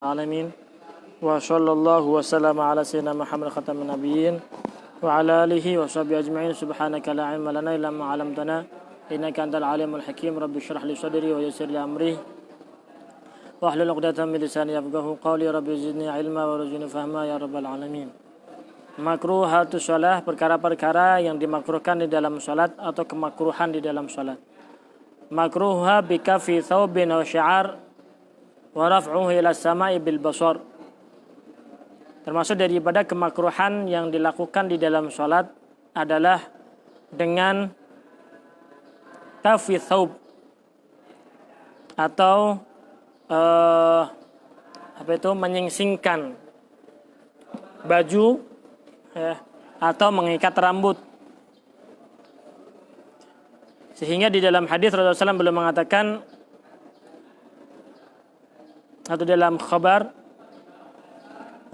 Alamin wa sallallahu wa sallama ala sayyidina Muhammad khatamin nabiyyin wa ala alihi wa sahbihi ajma'in. Subhanaka la ilma lana illa ma 'allamtana innaka antal alimul hakim. Rabbi shrah li sadri wa yassir li amri wa hlul 'uqdatam min lisani yafqahu qawli. Rabbi zidni ilma wa rzuqni fahma ya rabbal alamin. Makruhatus shalah, perkara-perkara yang dimakruhkan di dalam salat atau kemakruhan di dalam salat. Makruha bika fi thawbin aw syi'ar wa raf'uhu ila samai bil basar. Termasuk daripada kemakruhan yang dilakukan di dalam salat adalah dengan kafi thawb atau menyingsingkan baju atau mengikat rambut. Sehingga di dalam hadis Rasulullah SAW belum mengatakan, atau dalam khabar,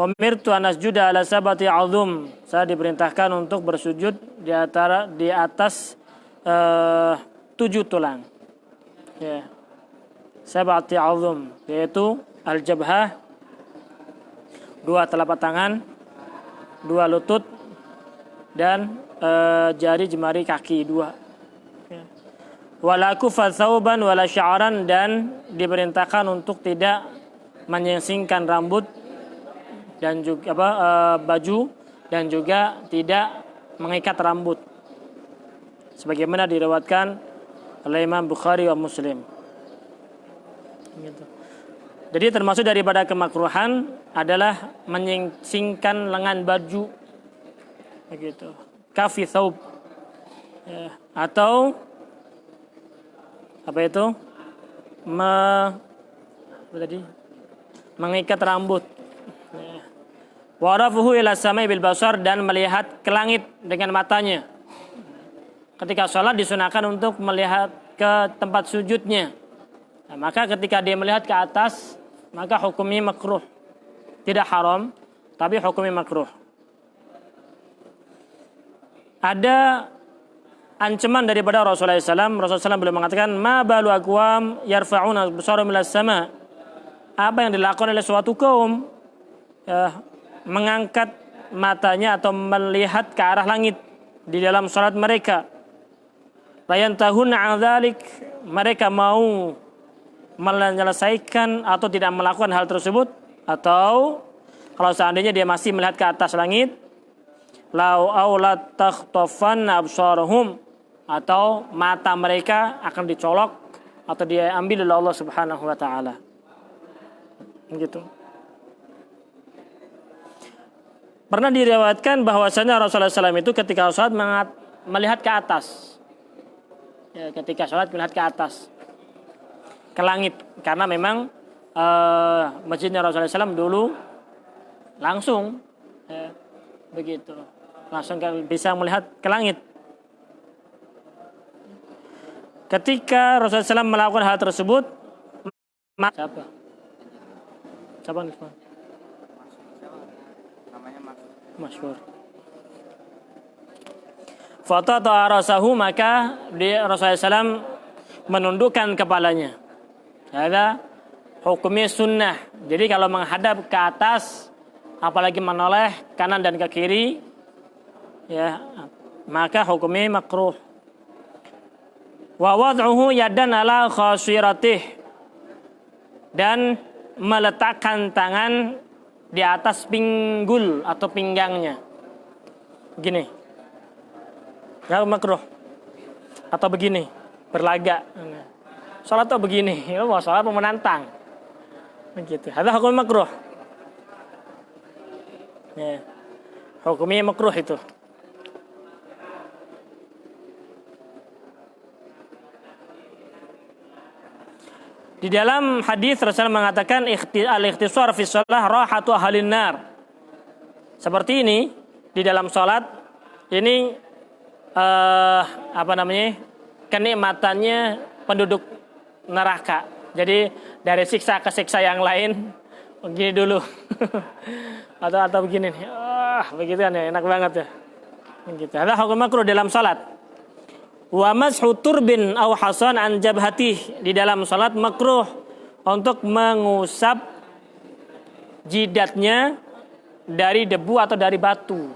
umirtu an asjuda ala sabati azum, saya diperintahkan untuk bersujud di atas 7 tulang. Ya. Sabati azum, yaitu al-jabhah, 2 telapak tangan, 2 lutut, dan jari jemari kaki 2. Wala kufa thawban wala sya'ran, dan diperintahkan untuk tidak menyingsingkan rambut dan juga baju, dan juga tidak mengikat rambut, sebagaimana diriwayatkan oleh Imam Bukhari wa Muslim. Gitu. Jadi termasuk daripada kemakruhan adalah menyingsingkan lengan baju, begitu. Kafi thawb, ya. Atau mengikat rambut. Warafuhu ila samai bil basar, dan melihat ke langit dengan matanya. Ketika sholat disunahkan untuk melihat ke tempat sujudnya. Nah, maka ketika dia melihat ke atas, maka hukumnya makruh. Tidak haram, tapi hukumnya makruh. Ada ancaman daripada Rasulullah SAW. Rasulullah SAW belum mengatakan, ma balu aqwam yarfa'una absarum minas sama. Apa yang dilakukan oleh suatu kaum, mengangkat matanya atau melihat ke arah langit di dalam salat mereka. Layantahuna 'an dzalik, mereka mau menyelesaikan atau tidak melakukan hal tersebut, atau kalau seandainya dia masih melihat ke atas langit, lau aulat takhtafanna absarahum, atau mata mereka akan dicolok atau dia ambil oleh Allah Subhanahu wa taala. Gitu. Pernah diriwayatkan bahwasanya Rasulullah SAW itu ketika sholat melihat ke atas. Ya, ketika sholat melihat ke atas, ke langit, karena memang masjidnya Rasulullah SAW dulu langsung, begitu, langsung bisa melihat ke langit. Ketika Rasulullah SAW melakukan hal tersebut, Siapa nih? Namanya Masyhur. Fata ta'arasahu, maka Rasulullah SAW menundukkan kepalanya. Ada hukumnya sunnah. Jadi kalau menghadap ke atas, apalagi menoleh kanan dan ke kiri, ya, maka hukumnya makruh. Wa wad'uhu yadan ala khasiratih, dan meletakkan tangan di atas pinggul atau pinggangnya, gini, ya makruh. Atau begini, berlagak. Salat atau begini, ya mau salat mau menantang, begitu. Ada hukum makruh. Ya, hukumnya makruh itu. Di dalam hadis Rasulullah mengatakan al-ikhtisar fi shalah rahatu ahlin nar. Seperti ini di dalam salat ini kenikmatannya penduduk neraka. Jadi dari siksa ke siksa yang lain begini dulu. atau begini nih. Begitu kan ya, enak banget ya. Begitu. Ada hukum makruh dalam salat. Wa mashu turbin aw hasan an jabhatih, di dalam salat makruh untuk mengusap jidatnya dari debu atau dari batu.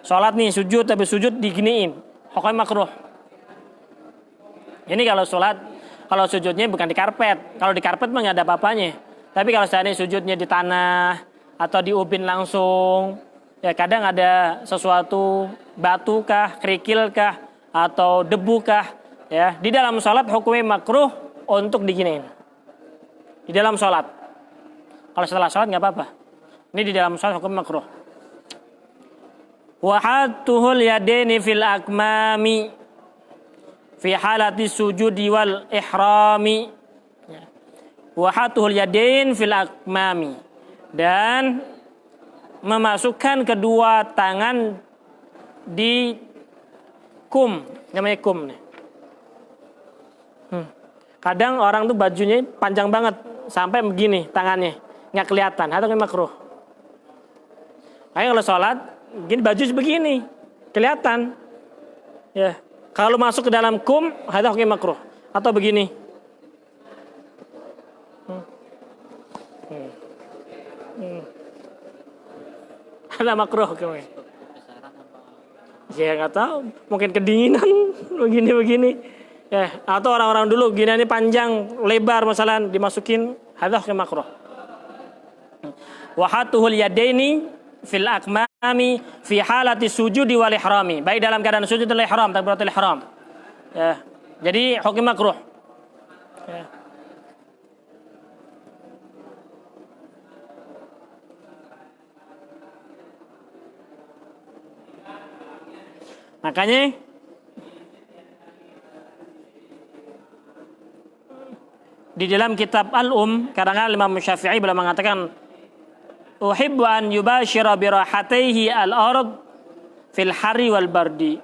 Sholat nih sujud tapi sujud diginiin, hukumnya makruh. Ini kalau sholat, kalau sujudnya bukan di karpet. Kalau di karpet mah nggak ada apa-apanya. Tapi kalau seandainya sujudnya di tanah atau di ubin langsung, ya kadang ada sesuatu batu kah, kerikil kah, atau debu kah, ya di dalam sholat hukumnya makruh untuk diginiin. Di dalam sholat. Kalau setelah sholat nggak apa-apa. Ini di dalam sholat hukum makruh. Wahatuhul yadaini fil akmami fi halati sujudi wal ihrami. Wahatuhul yadain fil akmami, dan memasukkan kedua tangan di kum, namanya kum nih. Kadang orang tuh bajunya panjang banget sampai begini tangannya, nggak kelihatan, atau makruh. Kayak kalau sholat, gini baju begini, kelihatan. Ya, kalau masuk ke dalam kum, ada hukum makruh. Atau begini. Ada makruh hukumnya. Ya nggak tahu, mungkin kedinginan, begini. Ya, atau orang-orang dulu gini ini panjang, lebar masalah dimasukin, ada hukum makruh. Wahatuhul yadaini fil akmami fi halati sujudi wal ihrami, baik dalam keadaan sujud dan ihram, takbiratul ihram. Ya. Jadi hukum makruh. Ya. Makanya di dalam kitab karangan Imam Syafi'i beliau mengatakan, uhibbu an yubashira birahataihi al-ard fil hari wal bardi.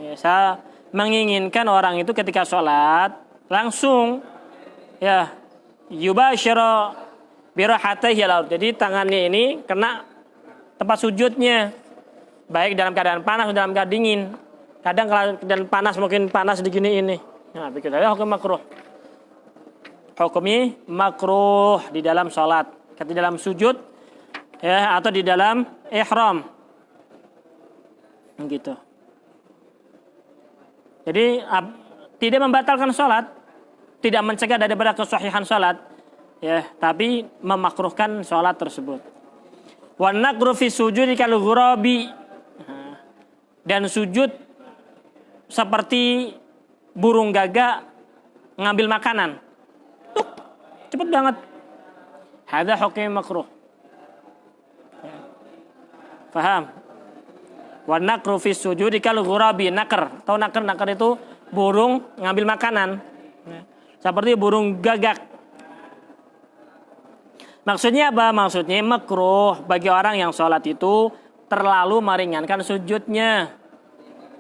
Ya, saya menginginkan orang itu ketika sholat langsung ya yubashira birahataihi al-ard. Jadi tangannya ini kena tempat sujudnya, baik dalam keadaan panas atau dalam keadaan dingin. Kadang kalau keadaan panas mungkin panas digini ini. Nah, begitu ya hukum makruh. Hukumnya makruh di dalam sholat, di dalam sujud ya, atau di dalam ihram gitu. Jadi tidak membatalkan sholat, tidak mencegah daripada kesahihan sholat ya, tapi memakruhkan sholat tersebut. Wan naqru fi sujudi kal ghurabi, dan sujud seperti burung gagak ngambil makanan. Cepet banget. Hadza hukum makruh. Paham? Wa naqru fi sujudi kal ghurabi, nakar. Tahu nakar? Nakar itu burung ngambil makanan. Seperti burung gagak. Maksudnya apa? Maksudnya makruh bagi orang yang sholat itu terlalu meringankan sujudnya.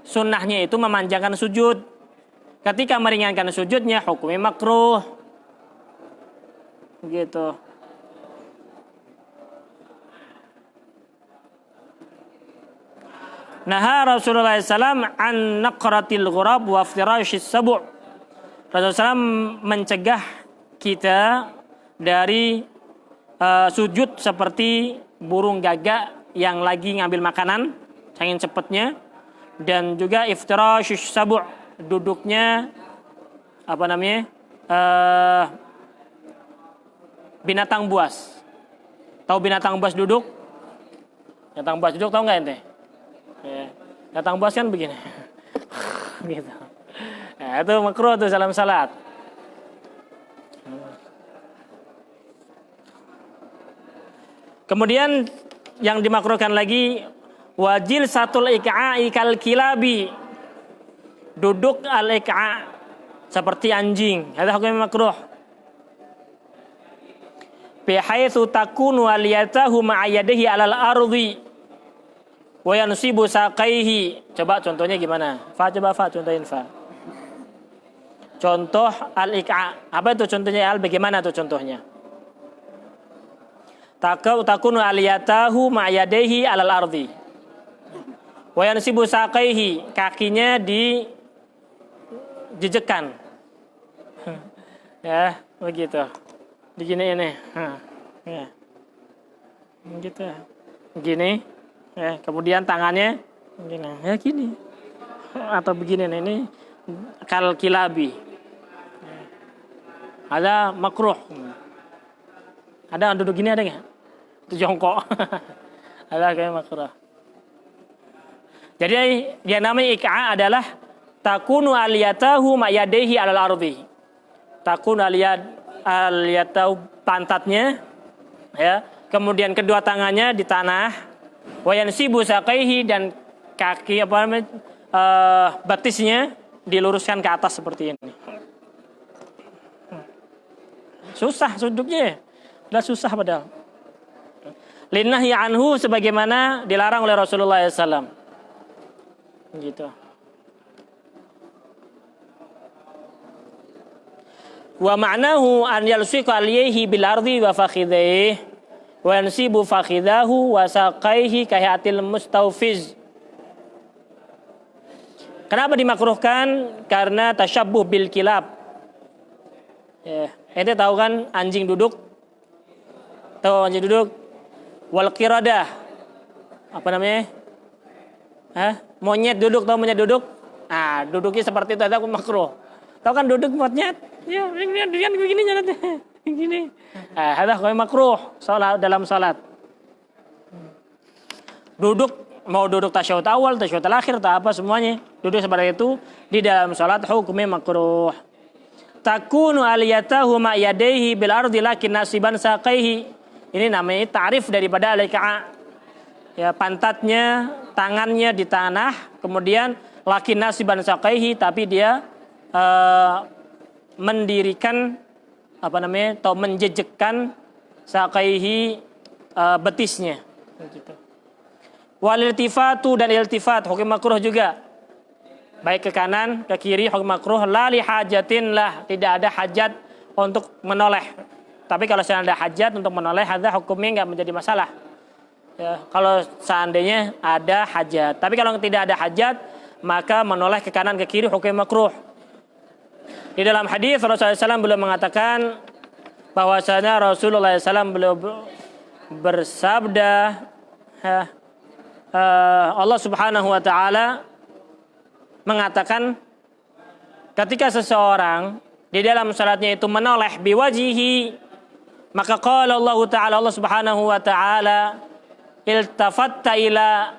Sunnahnya itu memanjangkan sujud. Ketika meringankan sujudnya, hukumnya makruh. Gitu. Naha Rasulullah SAW an naqratil ghurab wa iftirashis sabu'. Rasulullah SAW mencegah kita dari sujud seperti burung gagak yang lagi ngambil makanan, saking cepatnya, dan juga iftirashis sabu', duduknya apa namanya? Binatang buas. Tahu binatang buas duduk? Binatang buas duduk tahu nggak ente? Ya. Binatang buas kan begini. Gitu. Nah, itu makruh tuh dalam salat. Kemudian yang dimakruhkan lagi wajil satul iqa'i kal kilabi. Duduk al iqa' seperti anjing. Itu hukumnya makruh. Bihaitsu takunu aliyatahu ma'ayadihi 'alal ardi wa yansibu saqaihi. Coba contohnya gimana? Coba contohin fa. Contoh al-iqa'. Apa itu contohnya al? Bagaimana tuh contohnya? Takunu aliyatahu ma'ayadihi 'alal ardi wa yansibu saqaihi. Kakinya dijejekan. Ya, begitu. Begini ini. Ya. Gitu. Gini. Ya, kemudian tangannya gini. Ya gini. Atau begini nih, ini kal kilabi. Ada makruh. Ada duduk gini ada nggak? Itu jongkok. Ada kayak makruh. Jadi yang namanya ik'a adalah takunu aliyatahu ma'yadehi alal ardi. Takunu aliyatahu pantatnya, ya. Kemudian kedua tangannya di tanah. Wa yansibu saqaihi dan kaki batisnya diluruskan ke atas seperti ini. Susah sujudnya. Udah susah padahal. Linnahyi anhu sebagaimana dilarang oleh Rasulullah SAW. Gitu. Wa ma'nahu an yalsiqa alayhi bil ardi wa fakhidhihi wa yansibu fakhidahu wa saqaihi kahatil mustawfiz. Kenapa dimakruhkan? Karena tasyabbuh bil kilab. Ya, ente tahu kan anjing duduk? Tahu anjing duduk? Wal qiradah. Apa namanya? Monyet duduk, tahu monyet duduk? Ah, duduknya seperti itu, aku makruh. Tahu kan duduk monyet? Ya, dia begini jalannya. Begini. Ada kau makruh salat dalam salat. Duduk mau duduk tasyahud awal, tasyahud akhir, tak apa semuanya. Duduk seperti itu di dalam salat hukumnya makruh. Takunu aliyatahu ma yadayhi bil ardi lakin nasiban saqaihi. Ini namanya ta'rif daripada al-iqa'. Ya, pantatnya, tangannya di tanah, kemudian lakin nasiban saqaihi, tapi dia mendirikan atau menjejekkan saqaihi betisnya gitu. Wal iltifatu dan iltifat hukum makruh juga. Baik ke kanan, ke kiri hukum makruh, la li hajatin lah, tidak ada hajat untuk menoleh. Tapi kalau seandainya ada hajat untuk menoleh, ada hukumnya enggak menjadi masalah. Ya, kalau seandainya ada hajat. Tapi kalau tidak ada hajat, maka menoleh ke kanan ke kiri hukum makruh. Di dalam hadis Rasulullah SAW beliau mengatakan bahwasanya Rasulullah SAW beliau bersabda, Allah Subhanahu Wa Taala mengatakan ketika seseorang di dalam salatnya itu menoleh biwajihi, maka qala Allah Taala, Allah Subhanahu Wa Taala, iltafatta ila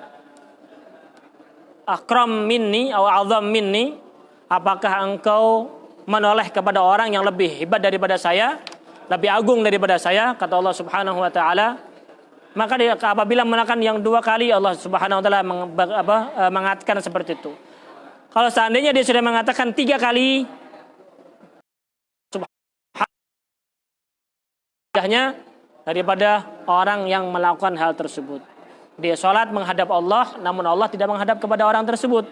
akram minni atau azam minni, apakah engkau menoleh kepada orang yang lebih hebat daripada saya, lebih agung daripada saya, kata Allah Subhanahu Wa Taala. Maka apabila menekan yang dua kali, Allah Subhanahu Wa Taala mengatakan seperti itu. Kalau seandainya dia sudah mengatakan 3 kali, subhanallah, daripada orang yang melakukan hal tersebut. Dia sholat menghadap Allah, namun Allah tidak menghadap kepada orang tersebut,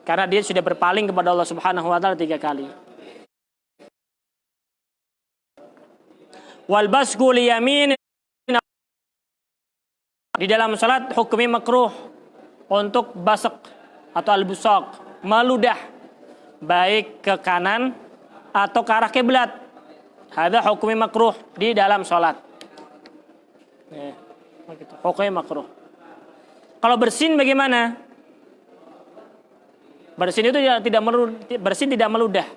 karena dia sudah berpaling kepada Allah Subhanahu Wa Taala 3 kali. Wal basqu liyamin, di dalam salat hukumnya makruh untuk basq atau al-busaq, meludah baik ke kanan atau ke arah kiblat. Ada hukumnya makruh di dalam salat. Hukumnya makruh. Kalau bersin bagaimana? Bersin itu tidak meludah.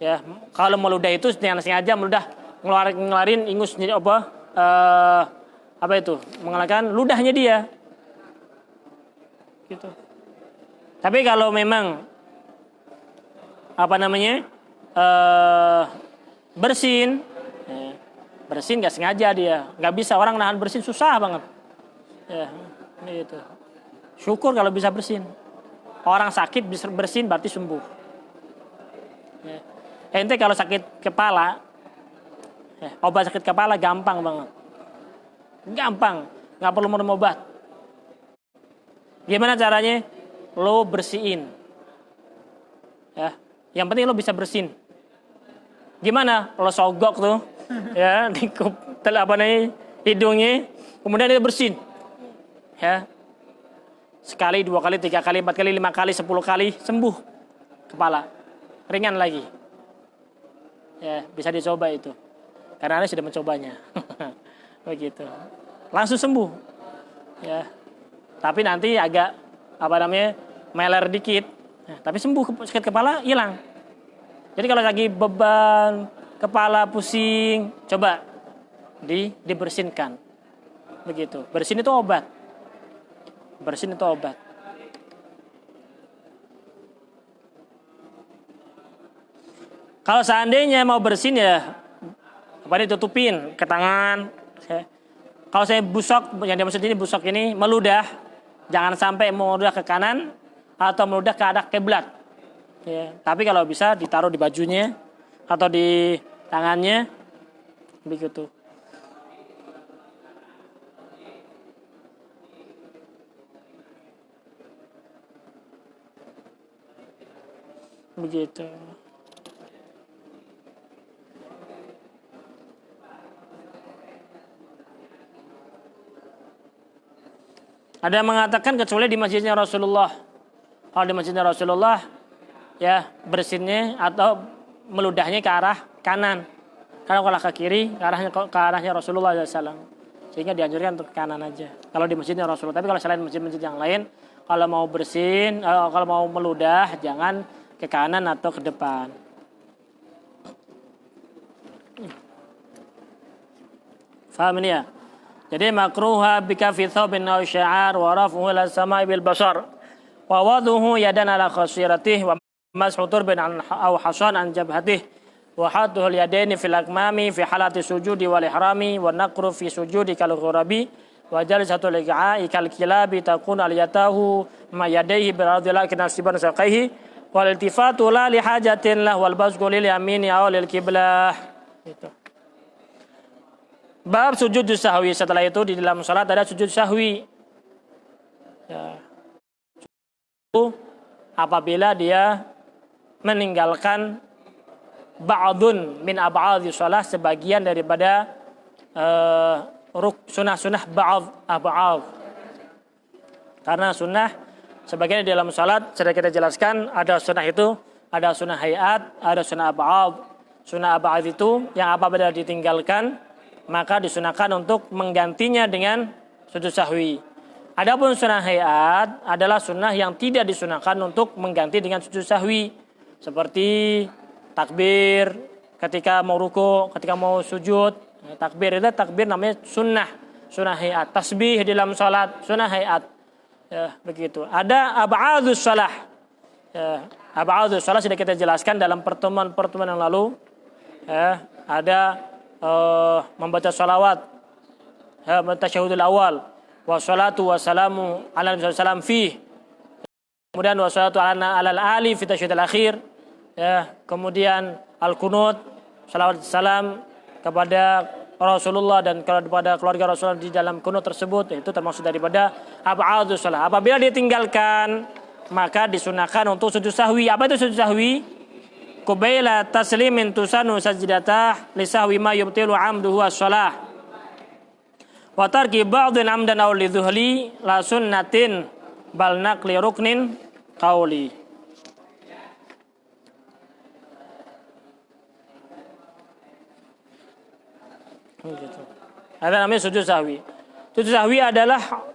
Ya, kalau meludah itu dengan sengaja meludah, ngeluarin ingus mengeluarkan ludahnya dia. Gitu. Tapi kalau memang bersin nggak sengaja dia, nggak bisa, orang nahan bersin susah banget. Ya, gitu. Syukur kalau bisa bersin. Orang sakit bisa bersin berarti sembuh. Ya. Ente kalau sakit kepala, obat sakit kepala gampang banget. Gampang, nggak perlu minum obat. Gimana caranya? Lo bersihin. Ya, yang penting lo bisa bersin. Gimana? Lo sogok tuh, ya, di hidungnya, kemudian dia bersin. Ya, sekali, 2 kali, 3 kali, 4 kali, 5 kali, 10 kali, sembuh kepala. Ringan lagi. Ya, bisa dicoba itu. Karena Anda sudah mencobanya. Begitu. langsung sembuh. Ya. Tapi nanti agak meler dikit. Nah, tapi sembuh, sakit kepala hilang. Jadi kalau lagi beban, kepala pusing, coba dibersinkan. Begitu. Bersin itu obat. Bersin itu obat. Kalau seandainya mau bersin ya ditutupin ke tangan. Kalau saya busok, yang dimaksud ini busok ini meludah, jangan sampai meludah ke kanan atau meludah ke arah kiblat. Ya, tapi kalau bisa ditaruh di bajunya atau di tangannya, begitu. Begitu. Ada yang mengatakan kecuali di masjidnya Rasulullah. Kalau di masjidnya Rasulullah, ya bersinnya atau meludahnya ke arah kanan. Karena kalau ke kiri, ke arahnya Rasulullah SAW. Sehingga dianjurkan untuk ke kanan aja. Kalau di masjidnya Rasulullah. Tapi kalau selain masjid-masjid yang lain, kalau mau bersin, kalau mau meludah, jangan ke kanan atau ke depan. Faham ini ya? Jadi makruha bika fi thawbin aw sya'ar wa raf'uhu ila samai bil basar wa waduhu yadan ala khasiratih wa mashu turbin aw hasan an jabhatih wa haduhu al yadaini fil akmami fi halati sujudi wal ihrami wa naqru fi sujudi kal ghurabi wa jalisatul iqa'i kal kilabi takun al yatahu ma yadayhi bi radhillah kinasiban saqaihi wal iltifatu la li hajatin lah wal basqu lil yamini aw lil qiblah. Itu. Bab sujud sahwi. Setelah itu di dalam salat ada sujud sahwi. Ya. Apabila dia meninggalkan ba'dun min ab'adhi shalah, sebagian daripada sunnah-sunnah ba'd. Karena sunnah sebagian di dalam salat sudah kita jelaskan, ada sunnah itu, ada sunnah hayat, ada sunnah ab'ad. Sunnah ab'ad itu yang apabila ditinggalkan maka disunahkan untuk menggantinya dengan sujud sahwi. Adapun sunnah hayat adalah sunnah yang tidak disunahkan untuk mengganti dengan sujud sahwi. Seperti takbir ketika mau ruku, ketika mau sujud. Takbir itu takbir namanya sunnah hayat. Tasbih di dalam salat sunnah hayat. Ya, begitu. Ada ab'adus shalah. Ya, ab'adus shalah sudah kita jelaskan dalam pertemuan yang lalu. Ya, ada membaca salawat, tasyahudul awal, wassalatu wassalamu ala nabi sallam fi, kemudian wassalatu ala ali fi tasyahudul akhir, ya, kemudian al-qunut, salawat salam kepada Rasulullah dan kepada keluarga Rasulullah di dalam qunut tersebut, itu termasuk daripada ab'adus shalah. Apabila ditinggalkan maka disunahkan untuk sujud sahwi. Apa itu sujud sahwi? Qubaila taslimin tusanu sajdatah lisahwi ma yubtilu amduhu as-shalah wa tarki ba'dhin amdan aw lidhuhli la sunnatin bal naqli ruknin qauli. Ada namanya sujud sahwi. Sujud sahwi adalah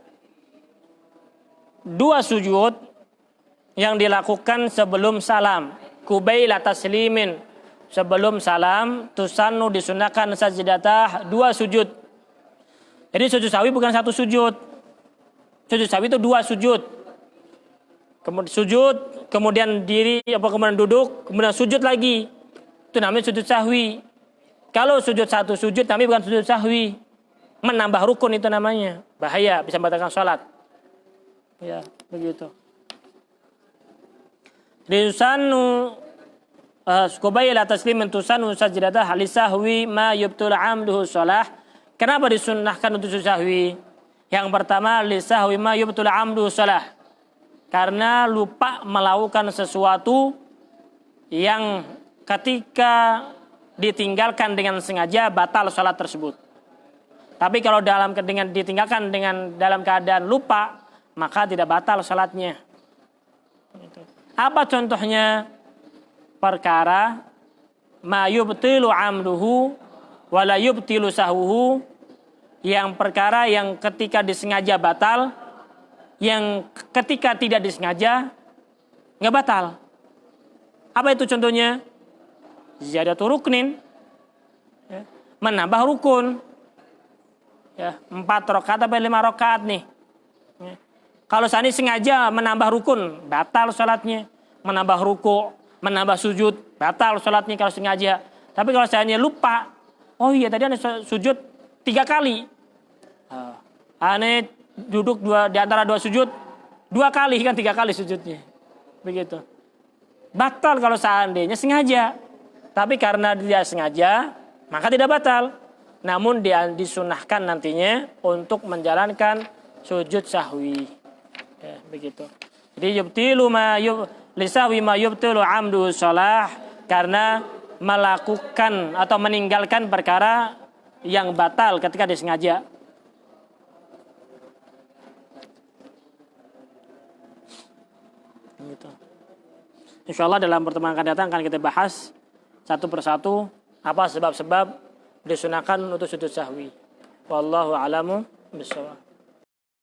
dua sujud yang dilakukan sebelum salam. Kubaila taslimin, sebelum salam, tusannu disunahkan sajdatah, dua sujud. Jadi sujud sahwi bukan satu sujud. Sujud sahwi itu dua sujud. Kemudian sujud, kemudian kemudian duduk, kemudian sujud lagi. Itu namanya sujud sahwi. Kalau sujud satu sujud namanya bukan sujud sahwi. Menambah rukun itu namanya. Bahaya, bisa membatalkan salat. Ya, begitu. Tusanu Qubaila taslimin tusanu sajdatah lisahwi ma yubtul amduhu shalah. Kenapa disunnahkan untuk sujud sahwi? Yang pertama lisahwi ma yubtul amduhu shalah. Karena lupa melakukan sesuatu yang ketika ditinggalkan dengan sengaja batal salat tersebut. Tapi kalau ditinggalkan dalam keadaan lupa, maka tidak batal salatnya. Apa contohnya? Perkara ma yubtilu amduhu wa la yubtilu sahwuhu Yang perkara yang ketika disengaja batal, yang ketika tidak disengaja nggak batal. Apa itu contohnya? Ziyadatu ruknin, ya, menambah rukun, ya, 4 rakaat atau 5 rakaat nih. Ya. Kalau seandainya sengaja menambah rukun, batal sholatnya. Menambah ruku, menambah sujud, batal sholatnya kalau sengaja. Tapi kalau seandainya lupa, oh iya tadi ada sujud 3 kali. Ane duduk di antara 2 sujud 2 kali kan 3 kali sujudnya. Begitu. Batal kalau seandainya sengaja. Tapi karena dia sengaja, maka tidak batal. Namun dia disunahkan nantinya untuk menjalankan sujud sahwi. Ya, begitu. Jadi yubtilu lisahwi ma yubtilu amdu shalah, karena melakukan atau meninggalkan perkara yang batal ketika disengaja. Gitu. Insyaallah dalam pertemuan akan datang akan kita bahas satu persatu apa sebab-sebab disunahkan untuk sujud sahwi. Wallahu a'lamu bishawab.